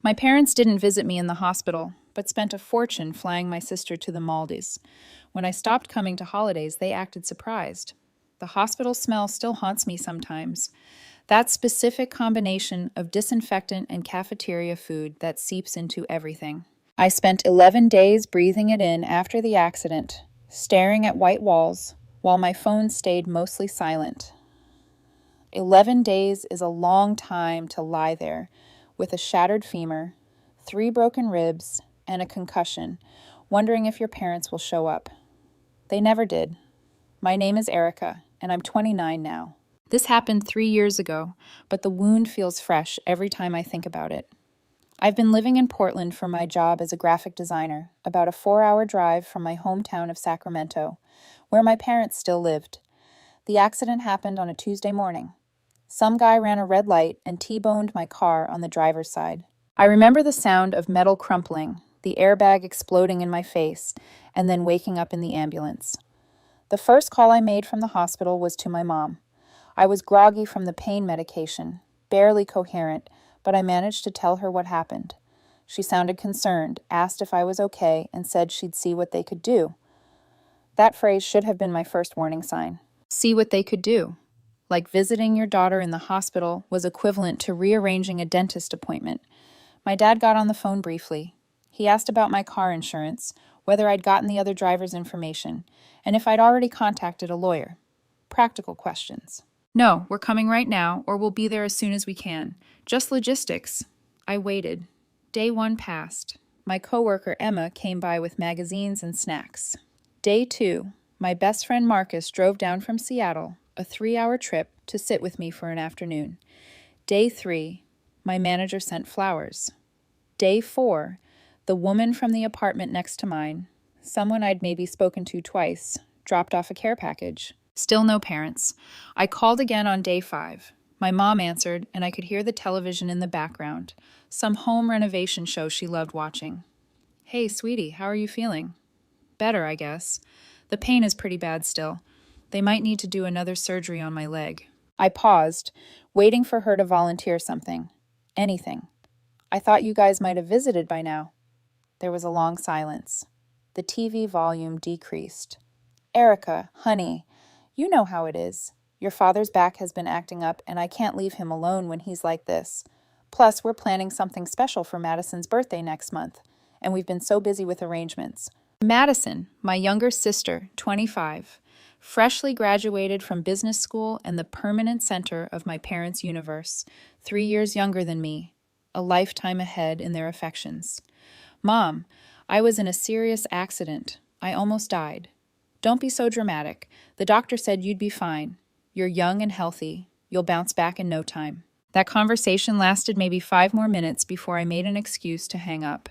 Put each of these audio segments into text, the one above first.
My parents didn't visit me in the hospital, but spent a fortune flying my sister to the Maldives. When I stopped coming to holidays, they acted surprised. The hospital smell still haunts me sometimes. That specific combination of disinfectant and cafeteria food that seeps into everything. I spent 11 days breathing it in after the accident, staring at white walls, while my phone stayed mostly silent. 11 days is a long time to lie there with a shattered femur, 3 broken ribs, and a concussion, wondering if your parents will show up. They never did. My name is Erica, and I'm 29 now. This happened 3 years ago, but the wound feels fresh every time I think about it. I've been living in Portland for my job as a graphic designer, about a 4-hour drive from my hometown of Sacramento, where my parents still lived. The accident happened on a Tuesday morning. Some guy ran a red light and T-boned my car on the driver's side. I remember the sound of metal crumpling, the airbag exploding in my face, and then waking up in the ambulance. The first call I made from the hospital was to my mom. I was groggy from the pain medication, barely coherent, but I managed to tell her what happened. She sounded concerned, asked if I was okay, and said she'd see what they could do. That phrase should have been my first warning sign. See what they could do. Like visiting your daughter in the hospital was equivalent to rearranging a dentist appointment. My dad got on the phone briefly. He asked about my car insurance, whether I'd gotten the other driver's information, and if I'd already contacted a lawyer. Practical questions. No, we're coming right now, or we'll be there as soon as we can. Just logistics. I waited. Day 1 passed. My coworker Emma came by with magazines and snacks. Day 2, my best friend Marcus drove down from Seattle, a 3-hour trip, to sit with me for an afternoon. Day 3, my manager sent flowers. Day 4, the woman from the apartment next to mine, someone I'd maybe spoken to twice, dropped off a care package. Still no parents. I called again on day 5. My mom answered, and I could hear the television in the background, some home renovation show she loved watching. Hey, sweetie, how are you feeling? Better, I guess. The pain is pretty bad still. They might need to do another surgery on my leg. I paused, waiting for her to volunteer something. Anything. I thought you guys might have visited by now. There was a long silence. The TV volume decreased. Erica, honey, you know how it is. Your father's back has been acting up, and I can't leave him alone when he's like this. Plus, we're planning something special for Madison's birthday next month, and we've been so busy with arrangements. Madison, my younger sister, 25, freshly graduated from business school and the permanent center of my parents' universe, 3 years younger than me, a lifetime ahead in their affections. Mom, I was in a serious accident. I almost died. Don't be so dramatic. The doctor said you'd be fine. You're young and healthy. You'll bounce back in no time. That conversation lasted maybe 5 more minutes before I made an excuse to hang up.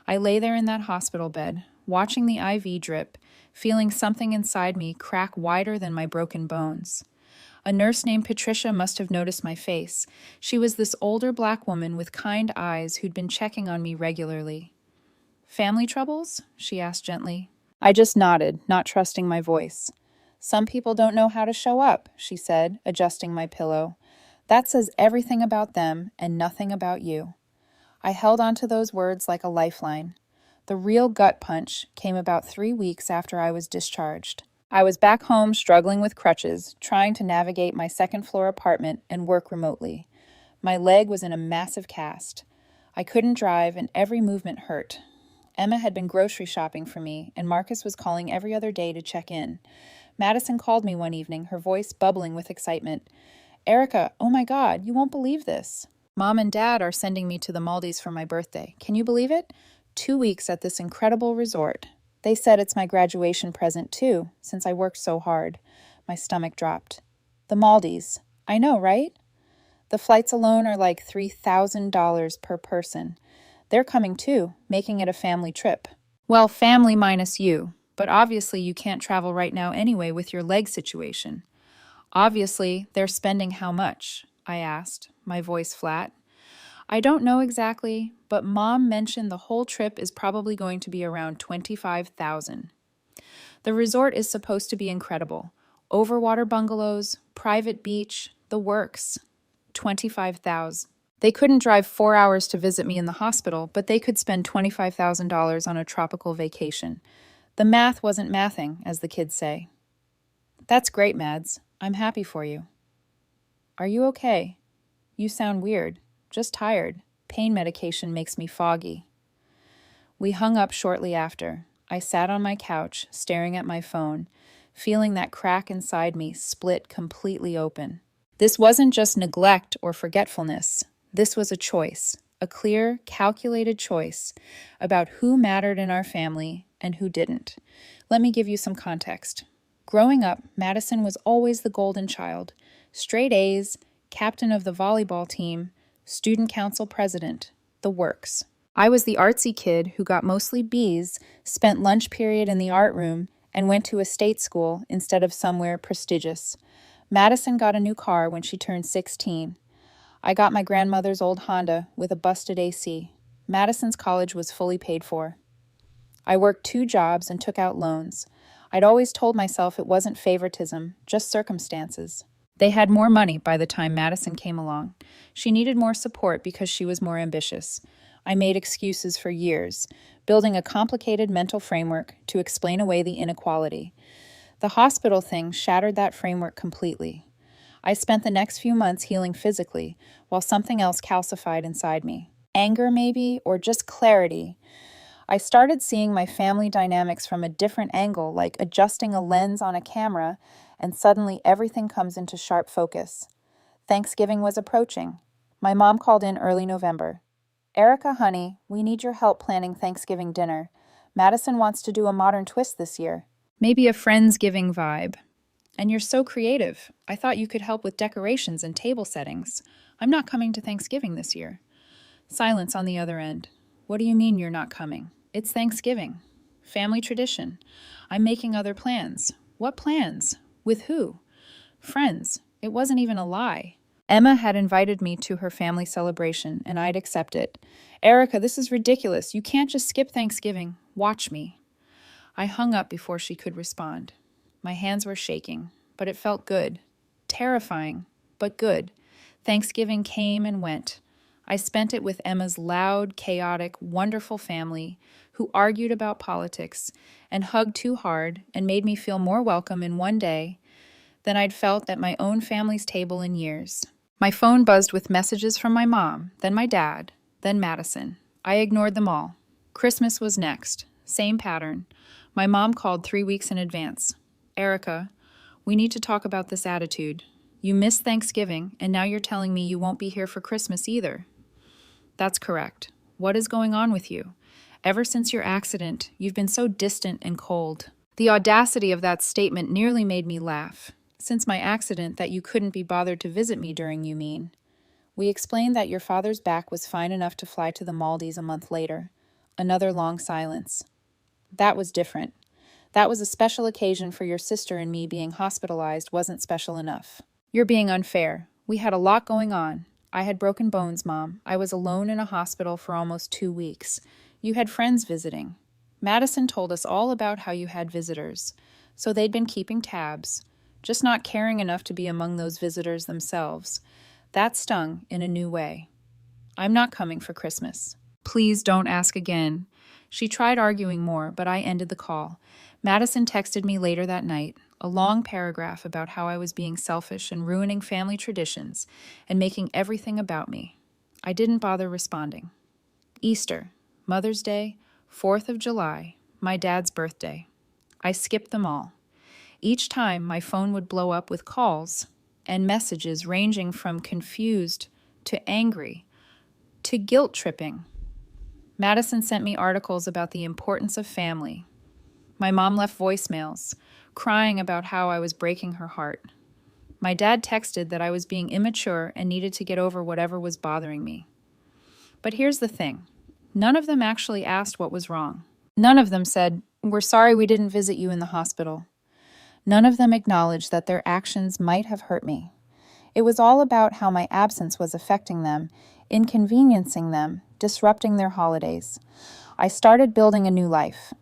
I lay there in that hospital bed, watching the IV drip, feeling something inside me crack wider than my broken bones. A nurse named Patricia must have noticed my face. She was this older black woman with kind eyes who'd been checking on me regularly. Family troubles? She asked gently. I just nodded, not trusting my voice. Some people don't know how to show up, she said, adjusting my pillow. That says everything about them and nothing about you. I held onto those words like a lifeline. The real gut punch came about 3 weeks after I was discharged. I was back home struggling with crutches, trying to navigate my second-floor apartment and work remotely. My leg was in a massive cast. I couldn't drive and every movement hurt. Emma had been grocery shopping for me, and Marcus was calling every other day to check in. Madison called me one evening, her voice bubbling with excitement. Erica, oh my God, you won't believe this. Mom and Dad are sending me to the Maldives for my birthday. Can you believe it? 2 weeks at this incredible resort. They said it's my graduation present too, since I worked so hard. My stomach dropped. The Maldives. I know, right? The flights alone are like $3,000 per person. They're coming too, making it a family trip. Well, family minus you, but obviously you can't travel right now anyway with your leg situation. Obviously, they're spending how much? I asked, my voice flat. I don't know exactly, but Mom mentioned the whole trip is probably going to be around $25,000. The resort is supposed to be incredible. Overwater bungalows, private beach, the works. $25,000. They couldn't drive 4 hours to visit me in the hospital, but they could spend $25,000 on a tropical vacation. The math wasn't mathing, as the kids say. That's great, Mads. I'm happy for you. Are you okay? You sound weird. Just tired. Pain medication makes me foggy. We hung up shortly after. I sat on my couch, staring at my phone, feeling that crack inside me split completely open. This wasn't just neglect or forgetfulness. This was a choice, a clear, calculated choice about who mattered in our family and who didn't. Let me give you some context. Growing up, Madison was always the golden child. Straight A's, captain of the volleyball team, student council president, the works. I was the artsy kid who got mostly B's, spent lunch period in the art room, and went to a state school instead of somewhere prestigious. Madison got a new car when she turned 16. I got my grandmother's old Honda with a busted AC. Madison's college was fully paid for. I worked 2 jobs and took out loans. I'd always told myself it wasn't favoritism, just circumstances. They had more money by the time Madison came along. She needed more support because she was more ambitious. I made excuses for years, building a complicated mental framework to explain away the inequality. The hospital thing shattered that framework completely. I spent the next few months healing physically, while something else calcified inside me. Anger, maybe, or just clarity. I started seeing my family dynamics from a different angle, like adjusting a lens on a camera, and suddenly everything comes into sharp focus. Thanksgiving was approaching. My mom called in early November. Erica, honey, we need your help planning Thanksgiving dinner. Madison wants to do a modern twist this year. Maybe a Friendsgiving vibe. And you're so creative. I thought you could help with decorations and table settings. I'm not coming to Thanksgiving this year. Silence on the other end. What do you mean you're not coming? It's Thanksgiving. Family tradition. I'm making other plans. What plans? With who? Friends. It wasn't even a lie. Emma had invited me to her family celebration, and I'd accept it. Erica, this is ridiculous. You can't just skip Thanksgiving. Watch me. I hung up before she could respond. My hands were shaking, but it felt good. Terrifying, but good. Thanksgiving came and went. I spent it with Emma's loud, chaotic, wonderful family who argued about politics and hugged too hard and made me feel more welcome in one day than I'd felt at my own family's table in years. My phone buzzed with messages from my mom, then my dad, then Madison. I ignored them all. Christmas was next. Same pattern. My mom called 3 weeks in advance. Erica, we need to talk about this attitude. You missed Thanksgiving, and now you're telling me you won't be here for Christmas either. That's correct. What is going on with you? Ever since your accident, you've been so distant and cold. The audacity of that statement nearly made me laugh. Since my accident, that you couldn't be bothered to visit me during, you mean? We explained that your father's back was fine enough to fly to the Maldives a month later. Another long silence. That was different. That was a special occasion for your sister and me being hospitalized wasn't special enough. You're being unfair. We had a lot going on. I had broken bones, Mom. I was alone in a hospital for almost 2 weeks. You had friends visiting. Madison told us all about how you had visitors. So they'd been keeping tabs, just not caring enough to be among those visitors themselves. That stung in a new way. I'm not coming for Christmas. Please don't ask again. She tried arguing more, but I ended the call. Madison texted me later that night, a long paragraph about how I was being selfish and ruining family traditions and making everything about me. I didn't bother responding. Easter, Mother's Day, 4th of July, my dad's birthday. I skipped them all. Each time, my phone would blow up with calls and messages ranging from confused to angry to guilt-tripping. Madison sent me articles about the importance of family. My mom left voicemails, crying about how I was breaking her heart. My dad texted that I was being immature and needed to get over whatever was bothering me. But here's the thing. None of them actually asked what was wrong. None of them said, "We're sorry we didn't visit you in the hospital." None of them acknowledged that their actions might have hurt me. It was all about how my absence was affecting them, inconveniencing them, disrupting their holidays. I started building a new life.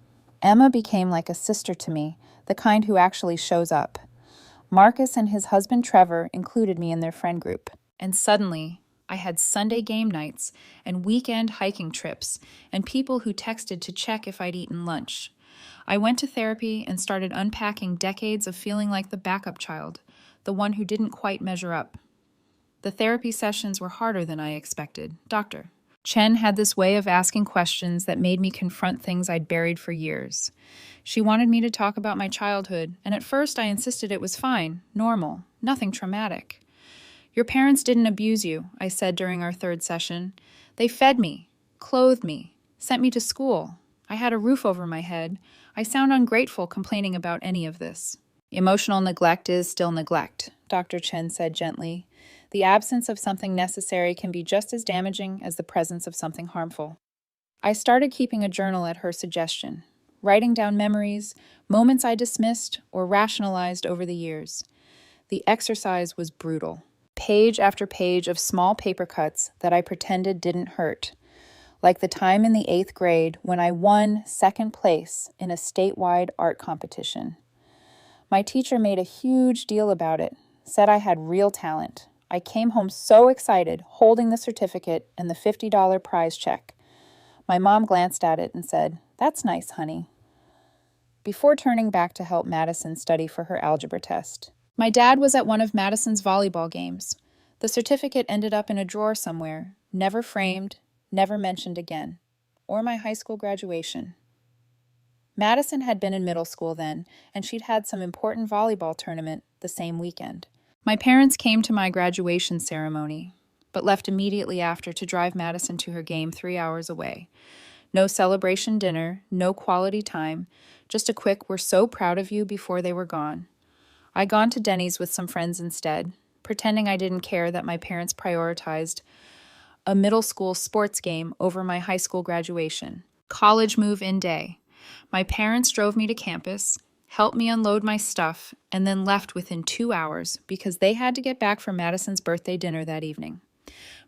Emma became like a sister to me, the kind who actually shows up. Marcus and his husband Trevor included me in their friend group. And suddenly, I had Sunday game nights and weekend hiking trips, and people who texted to check if I'd eaten lunch. I went to therapy and started unpacking decades of feeling like the backup child, the one who didn't quite measure up. The therapy sessions were harder than I expected. Doctor. Chen had this way of asking questions that made me confront things I'd buried for years. She wanted me to talk about my childhood, and at first I insisted it was fine, normal, nothing traumatic. Your parents didn't abuse you, I said during our third session. They fed me, clothed me, sent me to school. I had a roof over my head. I sound ungrateful complaining about any of this. Emotional neglect is still neglect, Dr. Chen said gently. The absence of something necessary can be just as damaging as the presence of something harmful. I started keeping a journal at her suggestion, writing down memories, moments I dismissed or rationalized over the years. The exercise was brutal. Page after page of small paper cuts that I pretended didn't hurt, like the time in the 8th grade when I won second place in a statewide art competition. My teacher made a huge deal about it, said I had real talent. I came home so excited, holding the certificate and the $50 prize check. My mom glanced at it and said, "That's nice, honey," before turning back to help Madison study for her algebra test. My dad was at one of Madison's volleyball games. The certificate ended up in a drawer somewhere, never framed, never mentioned again, or my high school graduation. Madison had been in middle school then, and she'd had some important volleyball tournament the same weekend. My parents came to my graduation ceremony, but left immediately after to drive Madison to her game 3 hours away. No celebration dinner, no quality time, just a quick "we're so proud of you" before they were gone. I'd gone to Denny's with some friends instead, pretending I didn't care that my parents prioritized a middle school sports game over my high school graduation. College move-in day. My parents drove me to campus, helped me unload my stuff, and then left within 2 hours because they had to get back for Madison's birthday dinner that evening.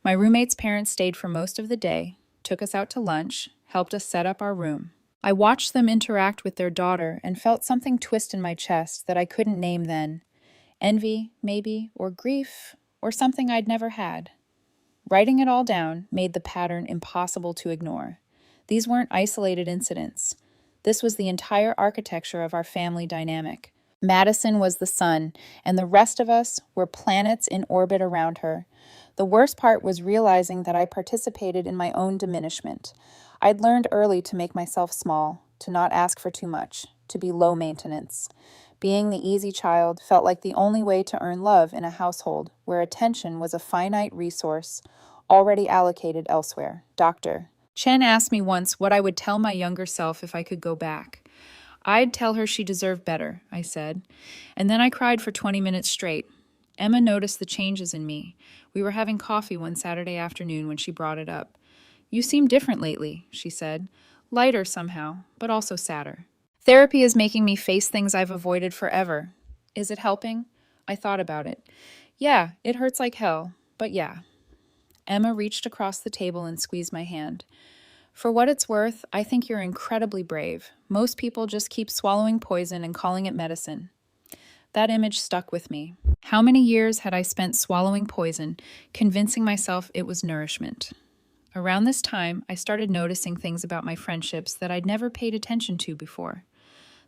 My roommate's parents stayed for most of the day, took us out to lunch, helped us set up our room. I watched them interact with their daughter and felt something twist in my chest that I couldn't name then. Envy, maybe, or grief, or something I'd never had. Writing it all down made the pattern impossible to ignore. These weren't isolated incidents. This was the entire architecture of our family dynamic. Madison was the sun, and the rest of us were planets in orbit around her. The worst part was realizing that I participated in my own diminishment. I'd learned early to make myself small, to not ask for too much, to be low maintenance. Being the easy child felt like the only way to earn love in a household where attention was a finite resource already allocated elsewhere. Doctor. Chen asked me once what I would tell my younger self if I could go back. I'd tell her she deserved better, I said. And then I cried for 20 minutes straight. Emma noticed the changes in me. We were having coffee one Saturday afternoon when she brought it up. "You seem different lately," she said. "Lighter somehow, but also sadder." Therapy is making me face things I've avoided forever. Is it helping? I thought about it. Yeah, it hurts like hell, but yeah. Emma reached across the table and squeezed my hand. "For what it's worth, I think you're incredibly brave. Most people just keep swallowing poison and calling it medicine." That image stuck with me. How many years had I spent swallowing poison, convincing myself it was nourishment? Around this time, I started noticing things about my friendships that I'd never paid attention to before.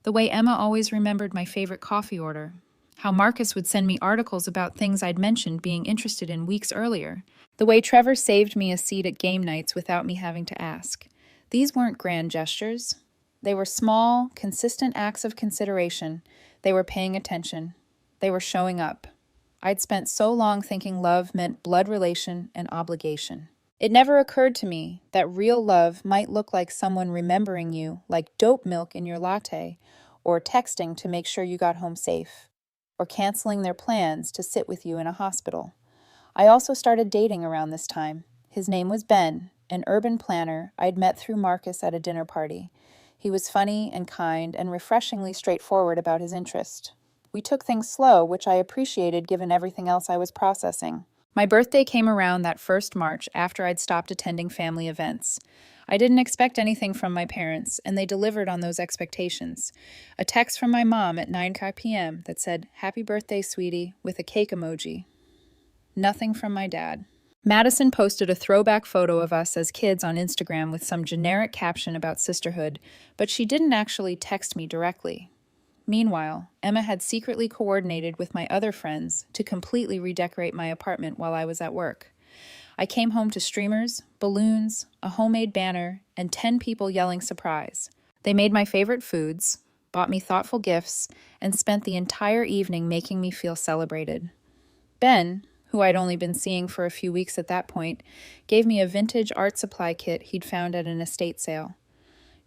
The way Emma always remembered my favorite coffee order. How Marcus would send me articles about things I'd mentioned being interested in weeks earlier. The way Trevor saved me a seat at game nights without me having to ask. These weren't grand gestures. They were small, consistent acts of consideration. They were paying attention. They were showing up. I'd spent so long thinking love meant blood relation and obligation. It never occurred to me that real love might look like someone remembering you like dope milk in your latte, or texting to make sure you got home safe, or canceling their plans to sit with you in a hospital. I also started dating around this time. His name was Ben, an urban planner I'd met through Marcus at a dinner party. He was funny and kind and refreshingly straightforward about his interest. We took things slow, which I appreciated given everything else I was processing. My birthday came around that first March after I'd stopped attending family events. I didn't expect anything from my parents, and they delivered on those expectations. A text from my mom at 9 p.m. that said, "Happy birthday, sweetie," with a cake emoji. Nothing from my dad. Madison posted a throwback photo of us as kids on Instagram with some generic caption about sisterhood, but she didn't actually text me directly. Meanwhile, Emma had secretly coordinated with my other friends to completely redecorate my apartment while I was at work. I came home to streamers, balloons, a homemade banner, and 10 people yelling surprise. They made my favorite foods, bought me thoughtful gifts, and spent the entire evening making me feel celebrated. Ben, who I'd only been seeing for a few weeks at that point, gave me a vintage art supply kit he'd found at an estate sale.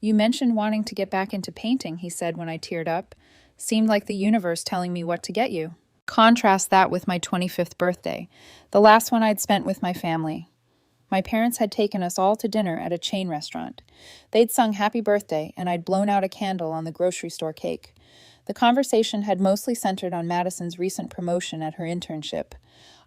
"You mentioned wanting to get back into painting," he said when I teared up. "Seemed like the universe telling me what to get you." Contrast that with my 25th birthday, the last one I'd spent with my family. My parents had taken us all to dinner at a chain restaurant. They'd sung happy birthday, and I'd blown out a candle on the grocery store cake. The conversation had mostly centered on Madison's recent promotion at her internship.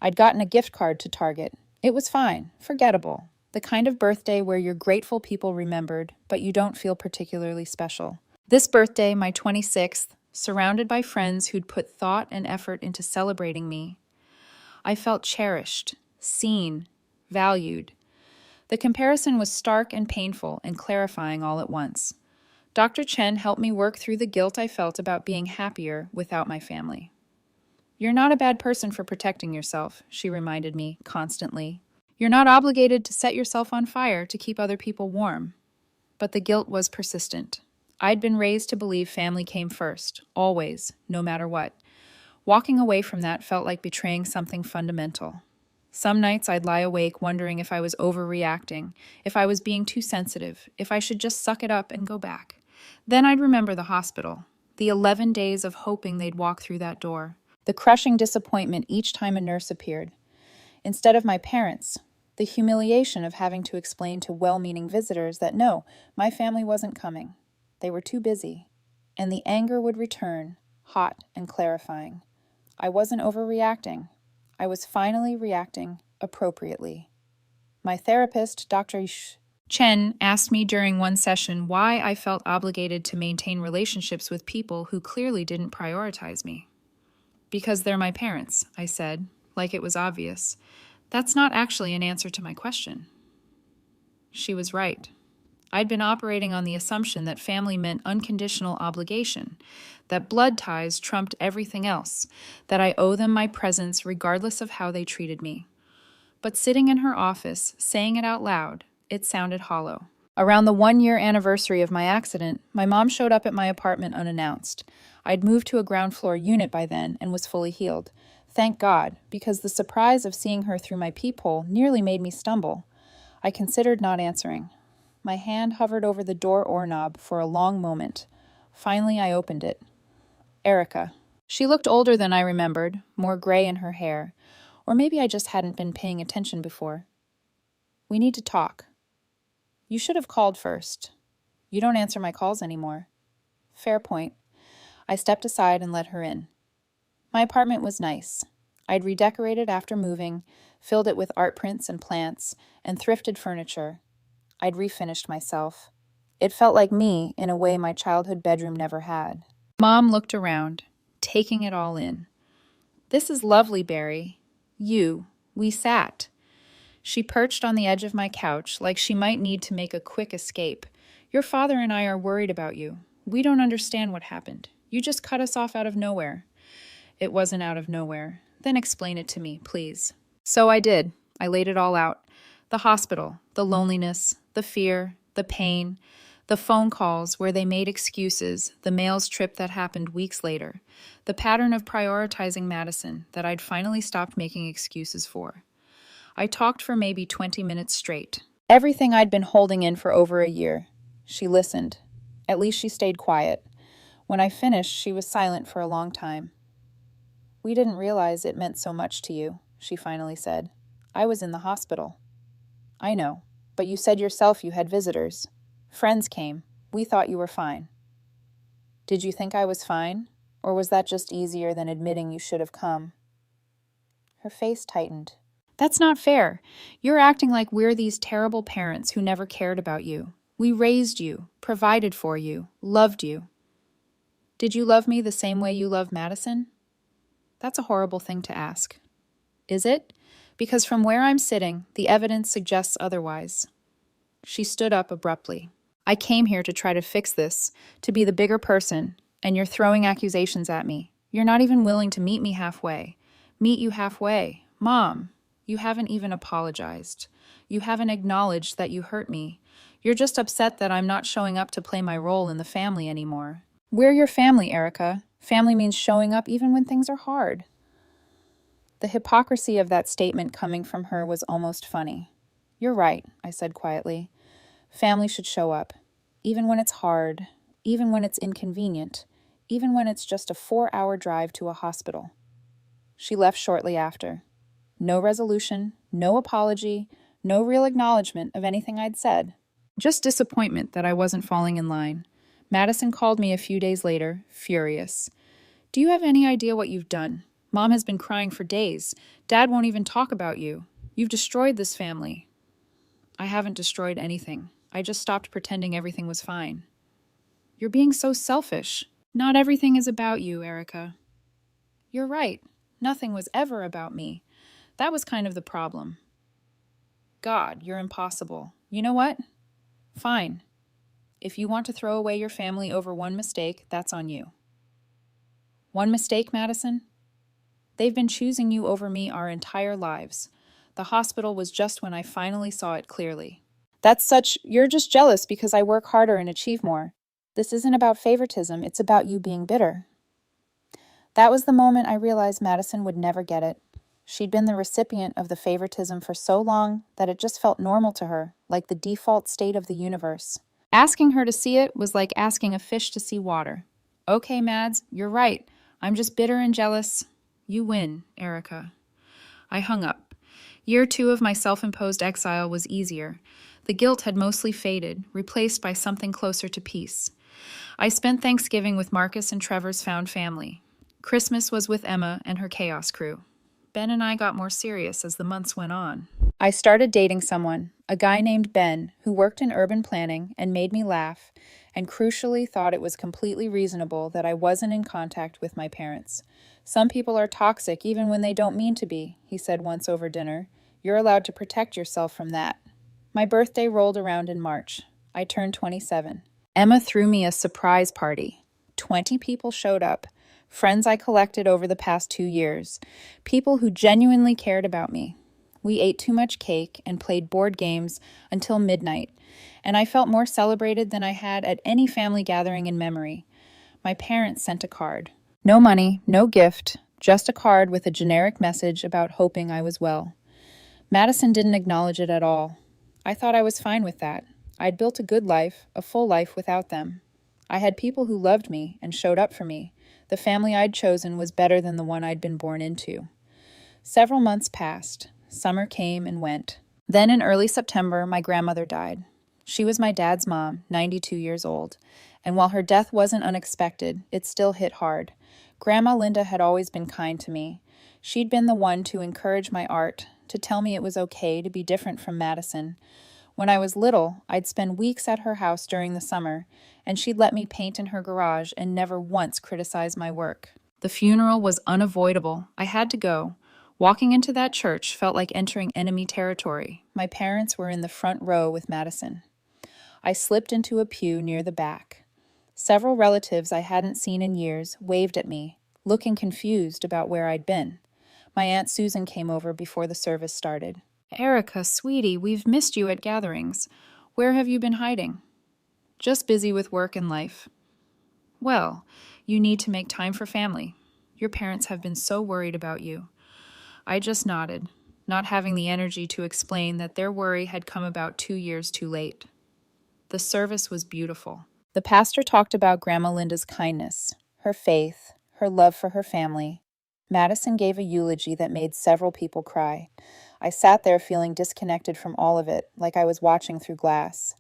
I'd gotten a gift card to Target. It was fine, forgettable. The kind of birthday where you're grateful people remembered, but you don't feel particularly special. This birthday, my 26th, surrounded by friends who'd put thought and effort into celebrating me, I felt cherished, seen, valued. The comparison was stark and painful and clarifying all at once. Dr. Chen helped me work through the guilt I felt about being happier without my family. "You're not a bad person for protecting yourself," she reminded me constantly. "You're not obligated to set yourself on fire to keep other people warm." But the guilt was persistent. I'd been raised to believe family came first, always, no matter what. Walking away from that felt like betraying something fundamental. Some nights I'd lie awake wondering if I was overreacting, if I was being too sensitive, if I should just suck it up and go back. Then I'd remember the hospital, the 11 days of hoping they'd walk through that door, the crushing disappointment each time a nurse appeared. Instead of my parents, the humiliation of having to explain to well-meaning visitors that no, my family wasn't coming. They were too busy. And the anger would return, hot and clarifying. I wasn't overreacting. I was finally reacting appropriately. My therapist, Dr. Chen, asked me during one session why I felt obligated to maintain relationships with people who clearly didn't prioritize me. "Because they're my parents," I said, like it was obvious. "That's not actually an answer to my question." She was right. I'd been operating on the assumption that family meant unconditional obligation, that blood ties trumped everything else, that I owe them my presence regardless of how they treated me. But sitting in her office, saying it out loud, it sounded hollow. Around the 1-year anniversary of my accident, my mom showed up at my apartment unannounced. I'd moved to a ground floor unit by then and was fully healed. Thank God, because the surprise of seeing her through my peephole nearly made me stumble. I considered not answering. My hand hovered over the door knob for a long moment. Finally, I opened it. Erica. She looked older than I remembered, more gray in her hair. Or maybe I just hadn't been paying attention before. "We need to talk." "You should have called first." "You don't answer my calls anymore." Fair point. I stepped aside and let her in. My apartment was nice. I'd redecorated after moving, filled it with art prints and plants, and thrifted furniture. I'd refinished myself. It felt like me in a way my childhood bedroom never had. Mom looked around, taking it all in. "This is lovely, Barry. We sat." She perched on the edge of my couch like she might need to make a quick escape. "Your father and I are worried about you. We don't understand what happened. You just cut us off out of nowhere." "It wasn't out of nowhere." "Then explain it to me, please." So I did. I laid it all out. The hospital, the loneliness, the fear, the pain, the phone calls where they made excuses, the mail's trip that happened weeks later, the pattern of prioritizing Madison that I'd finally stopped making excuses for. I talked for maybe 20 minutes straight. Everything I'd been holding in for over a year. She listened. At least she stayed quiet. When I finished, she was silent for a long time. "We didn't realize it meant so much to you," she finally said. "I was in the hospital." "I know, but you said yourself you had visitors. Friends came. We thought you were fine." "Did you think I was fine? Or was that just easier than admitting you should have come?" Her face tightened. "That's not fair. You're acting like we're these terrible parents who never cared about you. We raised you, provided for you, loved you." "Did you love me the same way you love Madison?" That's a horrible thing to ask. Is it? Because from where I'm sitting, the evidence suggests otherwise. She stood up abruptly. I came here to try to fix this, to be the bigger person, and you're throwing accusations at me. You're not even willing to meet me halfway. Meet you halfway. Mom, you haven't even apologized. You haven't acknowledged that you hurt me. You're just upset that I'm not showing up to play my role in the family anymore. We're your family, Erica. Family means showing up even when things are hard. The hypocrisy of that statement coming from her was almost funny. You're right, I said quietly. Family should show up, even when it's hard, even when it's inconvenient, even when it's just a 4-hour drive to a hospital. She left shortly after. No resolution, no apology, no real acknowledgement of anything I'd said. Just disappointment that I wasn't falling in line. Madison called me a few days later, furious. Do you have any idea what you've done? Mom has been crying for days. Dad won't even talk about you. You've destroyed this family. I haven't destroyed anything. I just stopped pretending everything was fine. You're being so selfish. Not everything is about you, Erica. You're right. Nothing was ever about me. That was kind of the problem. God, you're impossible. You know what? Fine. If you want to throw away your family over one mistake, that's on you. One mistake, Madison? They've been choosing you over me our entire lives. The hospital was just when I finally saw it clearly. You're just jealous because I work harder and achieve more. This isn't about favoritism, it's about you being bitter. That was the moment I realized Madison would never get it. She'd been the recipient of the favoritism for so long that it just felt normal to her, like the default state of the universe. Asking her to see it was like asking a fish to see water. Okay, Mads, you're right. I'm just bitter and jealous. You win, Erica. I hung up. Year 2 of my self-imposed exile was easier. The guilt had mostly faded, replaced by something closer to peace. I spent Thanksgiving with Marcus and Trevor's found family. Christmas was with Emma and her chaos crew. Ben and I got more serious as the months went on. I started dating someone, a guy named Ben, who worked in urban planning and made me laugh, and crucially thought it was completely reasonable that I wasn't in contact with my parents. Some people are toxic even when they don't mean to be, he said once over dinner. You're allowed to protect yourself from that. My birthday rolled around in March. I turned 27. Emma threw me a surprise party. 20 people showed up. Friends I collected over the past 2 years. People who genuinely cared about me. We ate too much cake and played board games until midnight, and I felt more celebrated than I had at any family gathering in memory. My parents sent a card. No money, no gift, just a card with a generic message about hoping I was well. Madison didn't acknowledge it at all. I thought I was fine with that. I'd built a good life, a full life without them. I had people who loved me and showed up for me. The family I'd chosen was better than the one I'd been born into. Several months passed. Summer came and went. Then in early September, my grandmother died. She was my dad's mom, 92 years old. And while her death wasn't unexpected, it still hit hard. Grandma Linda had always been kind to me. She'd been the one to encourage my art, to tell me it was okay to be different from Madison. When I was little, I'd spend weeks at her house during the summer, and she'd let me paint in her garage and never once criticize my work. The funeral was unavoidable. I had to go. Walking into that church felt like entering enemy territory. My parents were in the front row with Madison. I slipped into a pew near the back. Several relatives I hadn't seen in years waved at me, looking confused about where I'd been. My Aunt Susan came over before the service started. Erica, sweetie, we've missed you at gatherings. Where have you been hiding? Just busy with work and life. Well, you need to make time for family. Your parents have been so worried about you. I just nodded, not having the energy to explain that their worry had come about 2 years too late. The service was beautiful. The pastor talked about Grandma Linda's kindness, her faith, her love for her family. Madison gave a eulogy that made several people cry. I sat there feeling disconnected from all of it, like I was watching through glass.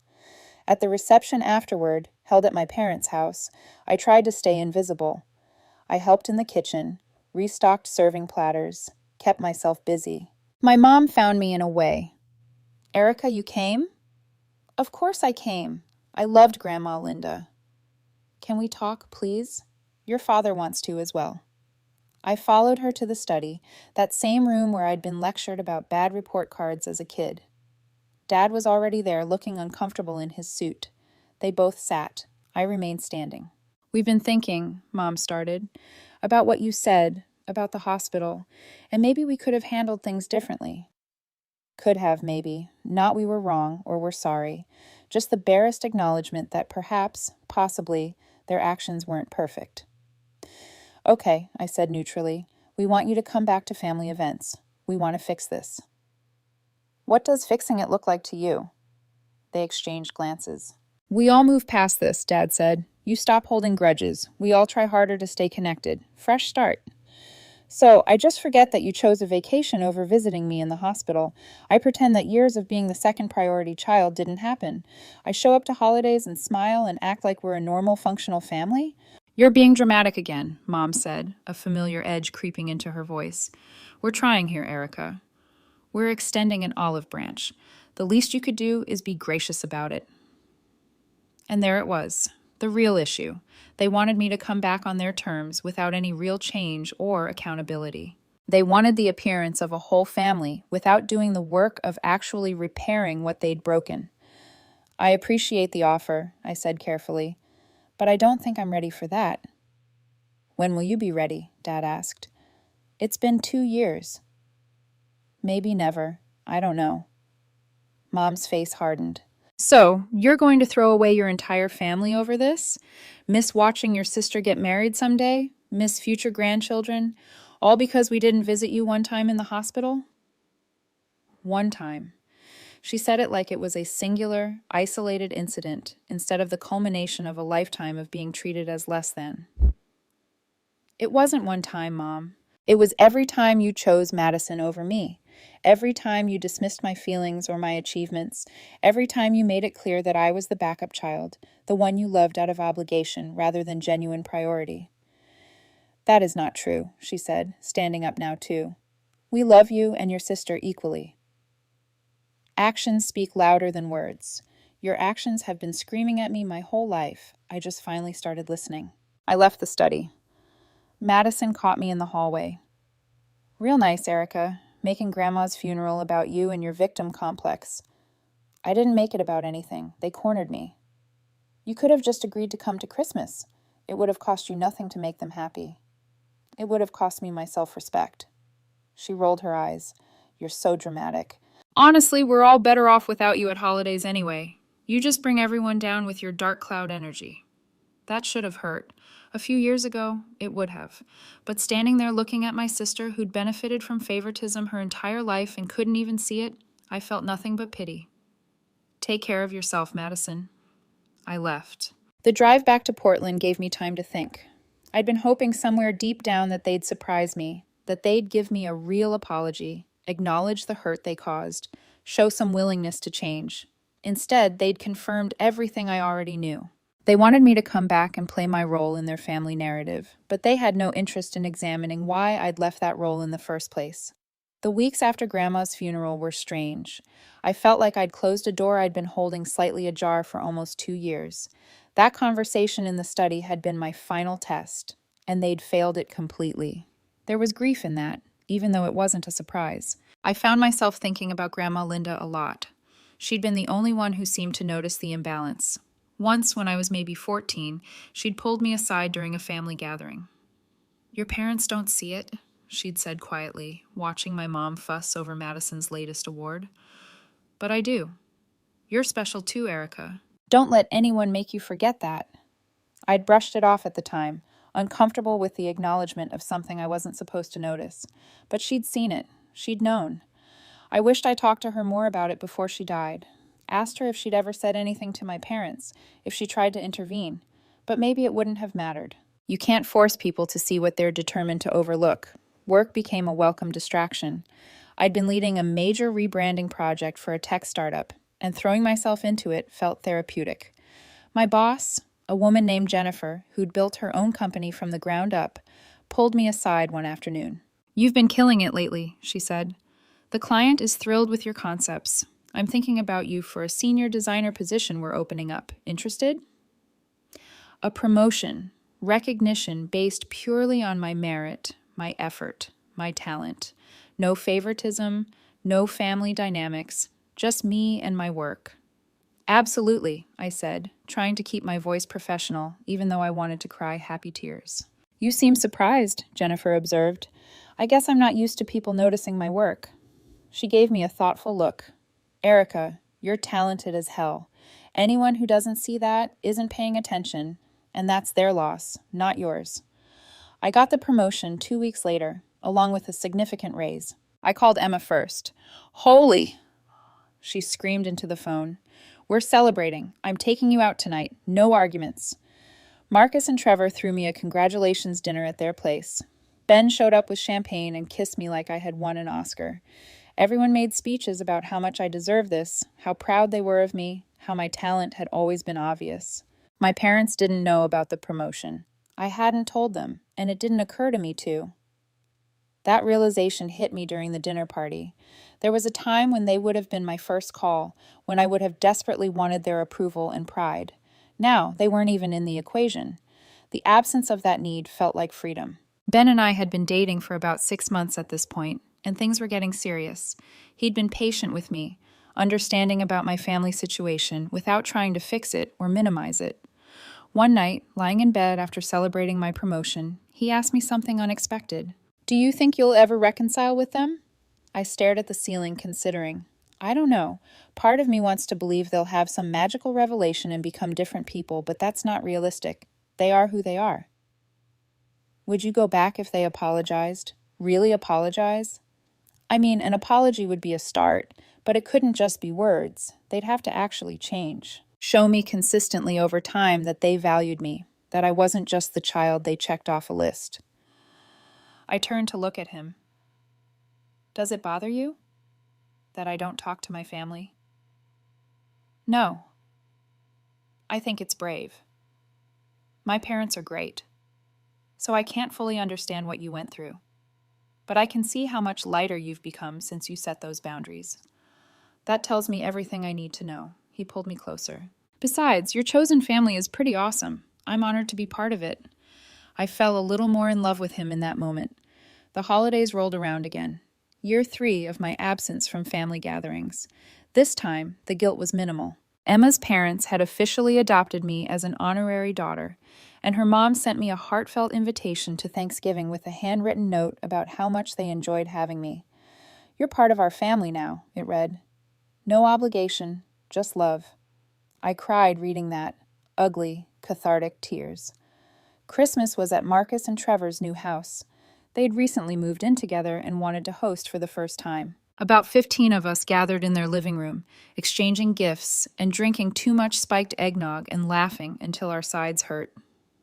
At the reception afterward, held at my parents' house, I tried to stay invisible. I helped in the kitchen, restocked serving platters, kept myself busy. My mom found me in a way. Erica, you came? Of course I came. I loved Grandma Linda. Can we talk, please? Your father wants to as well. I followed her to the study, that same room where I'd been lectured about bad report cards as a kid. Dad was already there, looking uncomfortable in his suit. They both sat. I remained standing. "We've been thinking," Mom started, "about what you said, about the hospital, and maybe we could have handled things differently." Could have, maybe. Not we were wrong or we're sorry. Just the barest acknowledgement that perhaps, possibly, their actions weren't perfect. "Okay," I said neutrally. "We want you to come back to family events. We want to fix this." "What does fixing it look like to you?" They exchanged glances. "We all move past this," Dad said. "You stop holding grudges. We all try harder to stay connected. Fresh start." "So, I just forget that you chose a vacation over visiting me in the hospital. I pretend that years of being the second priority child didn't happen. I show up to holidays and smile and act like we're a normal, functional family?" "You're being dramatic again," Mom said, a familiar edge creeping into her voice. "We're trying here, Erica. We're extending an olive branch. The least you could do is be gracious about it." And there it was, the real issue. They wanted me to come back on their terms without any real change or accountability. They wanted the appearance of a whole family without doing the work of actually repairing what they'd broken. "I appreciate the offer," I said carefully, "but I don't think I'm ready for that." "When will you be ready?" Dad asked. "It's been 2 years." "Maybe never. I don't know." Mom's face hardened. "So, you're going to throw away your entire family over this? Miss watching your sister get married someday? Miss future grandchildren? All because we didn't visit you one time in the hospital?" One time. She said it like it was a singular, isolated incident instead of the culmination of a lifetime of being treated as less than. "It wasn't one time, Mom. It was every time you chose Madison over me. Every time you dismissed my feelings or my achievements. Every time you made it clear that I was the backup child, the one you loved out of obligation rather than genuine priority." "That is not true," she said, standing up now too. "We love you and your sister equally." "Actions speak louder than words. Your actions have been screaming at me my whole life. I just finally started listening." I left the study. Madison caught me in the hallway. "Real nice, Erica, making Grandma's funeral about you and your victim complex." "I didn't make it about anything. They cornered me." "You could have just agreed to come to Christmas. It would have cost you nothing to make them happy." "It would have cost me my self-respect." She rolled her eyes. "You're so dramatic." "Honestly, we're all better off without you at holidays anyway. You just bring everyone down with your dark cloud energy." That should have hurt. A few years ago, it would have. But standing there looking at my sister, who'd benefited from favoritism her entire life and couldn't even see it, I felt nothing but pity. "Take care of yourself, Madison." I left. The drive back to Portland gave me time to think. I'd been hoping somewhere deep down that they'd surprise me, that they'd give me a real apology, acknowledge the hurt they caused, show some willingness to change. Instead, they'd confirmed everything I already knew. They wanted me to come back and play my role in their family narrative, but they had no interest in examining why I'd left that role in the first place. The weeks after Grandma's funeral were strange. I felt like I'd closed a door I'd been holding slightly ajar for almost 2 years. That conversation in the study had been my final test, and they'd failed it completely. There was grief in that, even though it wasn't a surprise. I found myself thinking about Grandma Linda a lot. She'd been the only one who seemed to notice the imbalance. Once, when I was maybe 14, she'd pulled me aside during a family gathering. "Your parents don't see it," she'd said quietly, watching my mom fuss over Madison's latest award. "But I do. You're special too, Erica. Don't let anyone make you forget that." I'd brushed it off at the time, uncomfortable with the acknowledgement of something I wasn't supposed to notice. But she'd seen it. She'd known. I wished I talked to her more about it before she died. Asked her if she'd ever said anything to my parents, if she tried to intervene. But maybe it wouldn't have mattered. You can't force people to see what they're determined to overlook. Work became a welcome distraction. I'd been leading a major rebranding project for a tech startup, and throwing myself into it felt therapeutic. My boss, a woman named Jennifer, who'd built her own company from the ground up, pulled me aside one afternoon. "You've been killing it lately," she said. "The client is thrilled with your concepts. I'm thinking about you for a senior designer position we're opening up. Interested?" A promotion, recognition based purely on my merit, my effort, my talent. No favoritism, no family dynamics, just me and my work. Absolutely, I said, trying to keep my voice professional, even though I wanted to cry happy tears. You seem surprised, Jennifer observed. I guess I'm not used to people noticing my work. She gave me a thoughtful look. Erica, you're talented as hell. Anyone who doesn't see that isn't paying attention, and that's their loss, not yours. I got the promotion 2 weeks later, along with a significant raise. I called Emma first. Holy! She screamed into the phone. We're celebrating. I'm taking you out tonight. No arguments. Marcus and Trevor threw me a congratulations dinner at their place. Ben showed up with champagne and kissed me like I had won an Oscar. Everyone made speeches about how much I deserved this, how proud they were of me, how my talent had always been obvious. My parents didn't know about the promotion. I hadn't told them, and it didn't occur to me to. That realization hit me during the dinner party. There was a time when they would have been my first call, when I would have desperately wanted their approval and pride. Now, they weren't even in the equation. The absence of that need felt like freedom. Ben and I had been dating for about 6 months at this point, and things were getting serious. He'd been patient with me, understanding about my family situation without trying to fix it or minimize it. One night, lying in bed after celebrating my promotion, he asked me something unexpected. Do you think you'll ever reconcile with them? I stared at the ceiling, considering. I don't know. Part of me wants to believe they'll have some magical revelation and become different people, but that's not realistic. They are who they are. Would you go back if they apologized? Really apologize? I mean, an apology would be a start, but it couldn't just be words. They'd have to actually change. Show me consistently over time that they valued me, that I wasn't just the child they checked off a list. I turned to look at him. Does it bother you that I don't talk to my family? No. I think it's brave. My parents are great, so I can't fully understand what you went through. But I can see how much lighter you've become since you set those boundaries. That tells me everything I need to know. He pulled me closer. Besides, your chosen family is pretty awesome. I'm honored to be part of it. I fell a little more in love with him in that moment. The holidays rolled around again. Year 3 of my absence from family gatherings. This time, the guilt was minimal. Emma's parents had officially adopted me as an honorary daughter, and her mom sent me a heartfelt invitation to Thanksgiving with a handwritten note about how much they enjoyed having me. You're part of our family now, it read. No obligation, just love. I cried reading that. Ugly, cathartic tears. Christmas was at Marcus and Trevor's new house. They'd recently moved in together and wanted to host for the first time. About 15 of us gathered in their living room, exchanging gifts and drinking too much spiked eggnog and laughing until our sides hurt.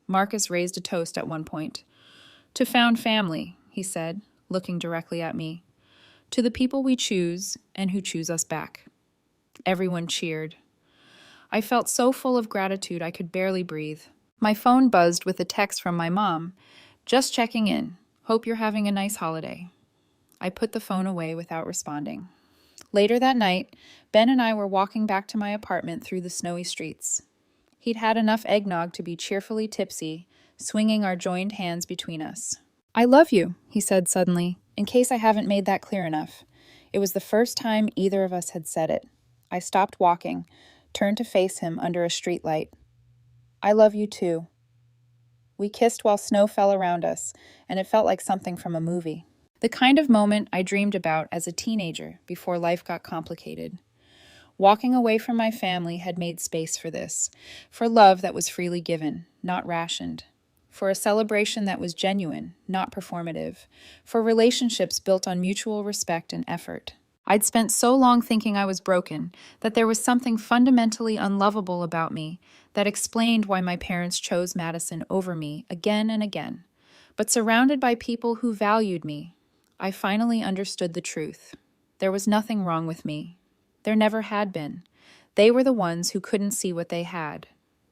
Marcus raised a toast at one point. To found family, he said, looking directly at me. To the people we choose and who choose us back. Everyone cheered. I felt so full of gratitude I could barely breathe. My phone buzzed with a text from my mom. Just checking in. Hope you're having a nice holiday. I put the phone away without responding. Later that night, Ben and I were walking back to my apartment through the snowy streets. He'd had enough eggnog to be cheerfully tipsy, swinging our joined hands between us. I love you, he said suddenly, in case I haven't made that clear enough. It was the first time either of us had said it. I stopped walking, turned to face him under a streetlight. I love you too. We kissed while snow fell around us, and it felt like something from a movie. The kind of moment I dreamed about as a teenager before life got complicated. Walking away from my family had made space for this, for love that was freely given, not rationed, for a celebration that was genuine, not performative, for relationships built on mutual respect and effort. I'd spent so long thinking I was broken that there was something fundamentally unlovable about me that explained why my parents chose Madison over me again and again. But surrounded by people who valued me, I finally understood the truth. There was nothing wrong with me. There never had been. They were the ones who couldn't see what they had.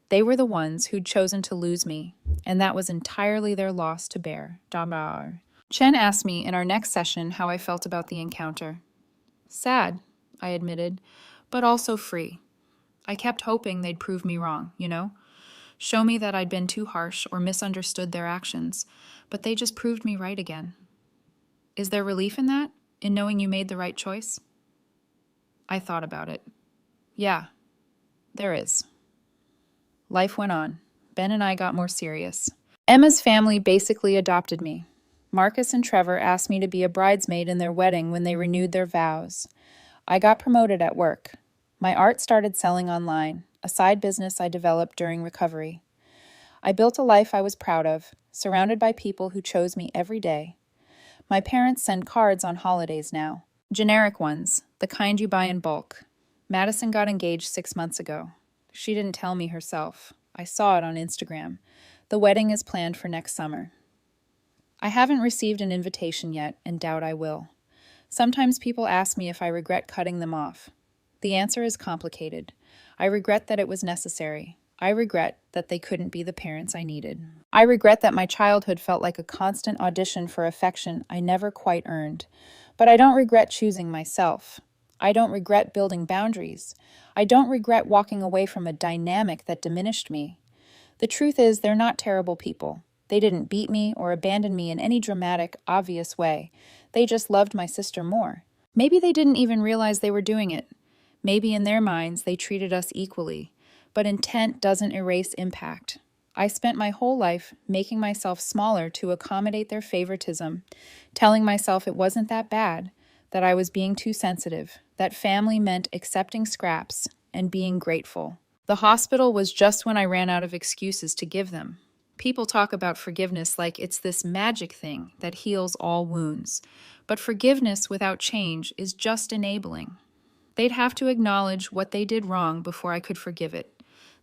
They were the ones who'd chosen to lose me, and that was entirely their loss to bear. Damar. Chen asked me in our next session how I felt about the encounter. Sad, I admitted, but also free. I kept hoping they'd prove me wrong, you know? show me that I'd been too harsh or misunderstood their actions, but they just proved me right again. Is there relief in that? In knowing you made the right choice? I thought about it. Yeah, there is. Life went on. Ben and I got more serious. Emma's family basically adopted me. Marcus and Trevor asked me to be a bridesmaid in their wedding when they renewed their vows. I got promoted at work. My art started selling online, a side business I developed during recovery. I built a life I was proud of, surrounded by people who chose me every day. My parents send cards on holidays now. Generic ones, the kind you buy in bulk. Madison got engaged 6 months ago. She didn't tell me herself. I saw it on Instagram. The wedding is planned for next summer. I haven't received an invitation yet and doubt I will. Sometimes people ask me if I regret cutting them off. The answer is complicated. I regret that it was necessary. I regret that they couldn't be the parents I needed. I regret that my childhood felt like a constant audition for affection I never quite earned. But I don't regret choosing myself. I don't regret building boundaries. I don't regret walking away from a dynamic that diminished me. The truth is, they're not terrible people. They didn't beat me or abandon me in any dramatic, obvious way. They just loved my sister more. Maybe they didn't even realize they were doing it. Maybe in their minds they treated us equally. But intent doesn't erase impact. I spent my whole life making myself smaller to accommodate their favoritism, telling myself it wasn't that bad, that I was being too sensitive, that family meant accepting scraps and being grateful. The hospital was just when I ran out of excuses to give them. People talk about forgiveness like it's this magic thing that heals all wounds. But forgiveness without change is just enabling. They'd have to acknowledge what they did wrong before I could forgive it.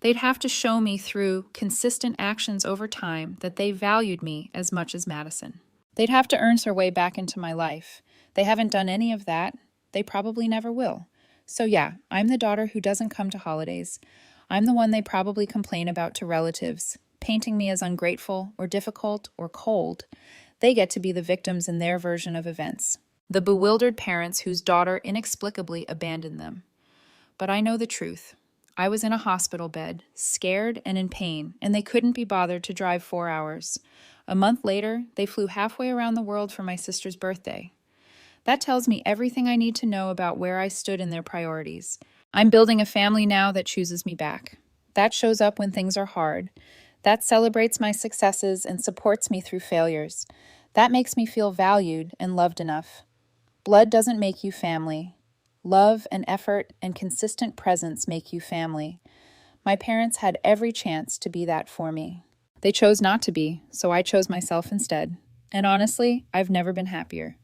They'd have to show me through consistent actions over time that they valued me as much as Madison. They'd have to earn their way back into my life. They haven't done any of that. They probably never will. So yeah, I'm the daughter who doesn't come to holidays. I'm the one they probably complain about to relatives, painting me as ungrateful or difficult or cold. They get to be the victims in their version of events. The bewildered parents whose daughter inexplicably abandoned them. But I know the truth. I was in a hospital bed, scared and in pain, and they couldn't be bothered to drive 4 hours. A month later, they flew halfway around the world for my sister's birthday. That tells me everything I need to know about where I stood in their priorities. I'm building a family now that chooses me back. That shows up when things are hard. That celebrates my successes and supports me through failures. That makes me feel valued and loved enough. Blood doesn't make you family. Love and effort and consistent presence make you family. My parents had every chance to be that for me. They chose not to be, so I chose myself instead. And honestly, I've never been happier.